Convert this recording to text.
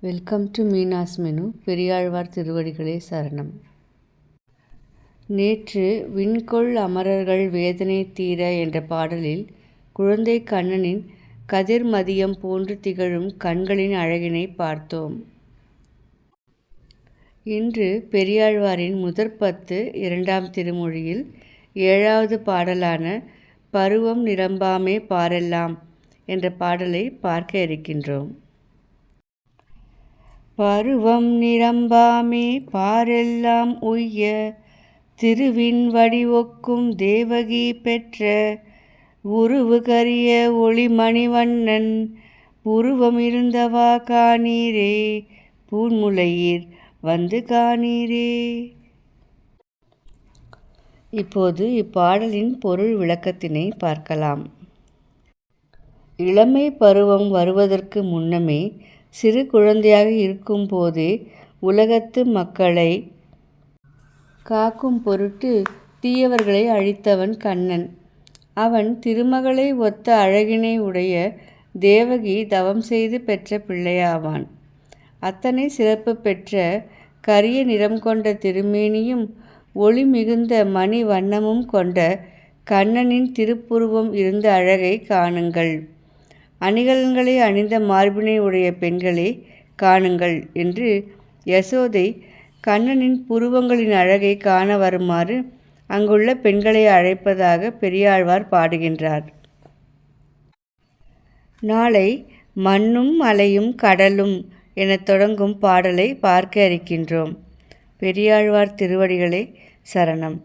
Welcome to Meena's menu. Periyalvar திருவடிகளே சரணம். நேற்று விண்கொள் அமரர்கள் வேதனை தீர என்ற பாடலில் குழந்தை கண்ணனின் கதிர்மதியம் போன்று திகழும் கண்களின் அழகினை பார்த்தோம். இன்று பெரியாழ்வாரின் முதற்பத்து 2ஆம் திருமொழியில் 7வது பாடலான பருவம் நிரம்பாமே பாரெல்லாம் என்ற பாடலை பார்க்க இருக்கின்றோம். பருவம் நிரம்பாமே பாரெல்லாம் உய்ய திருவின் வடிவொக்கும் தேவகி பெற்ற உருவு கரிய ஒளிமணிவண்ணன் உருவம் இருந்தவா காணீரே பூன்முலையீர் வந்து காணீரே. இப்போது இப்பாடலின் பொருள் விளக்கத்தினை பார்க்கலாம். இளமை பருவம் வருவதற்கு முன்னமே சிறு குழந்தையாக இருக்கும் போதே உலகத்து மக்களை காக்கும் பொருட்டு தீயவர்களை அழித்தவன் கண்ணன். அவன் திருமகளை ஒத்த அழகினை உடைய தேவகி தவம் செய்து பெற்ற பிள்ளையாவான். அத்தனை சிறப்பு பெற்ற கரிய நிறம் கொண்ட திருமேனியும் ஒளி மிகுந்த மணி வண்ணமும் கொண்ட கண்ணனின் திருப்புருவம் இருந்த அழகை காணுங்கள். அணிகலன்களை அணிந்த மார்பினை உடைய பெண்களே காணுங்கள் என்று யசோதை கண்ணனின் புருவங்களின் அழகை காண வருமாறு அங்குள்ள பெண்களை அழைப்பதாக பெரியாழ்வார் பாடுகின்றார். நாளை மண்ணும் மலையும் கடலும் எனத் தொடங்கும் பாடலை பார்க்க இருக்கின்றோம். பெரியாழ்வார் திருவடிகளே சரணம்.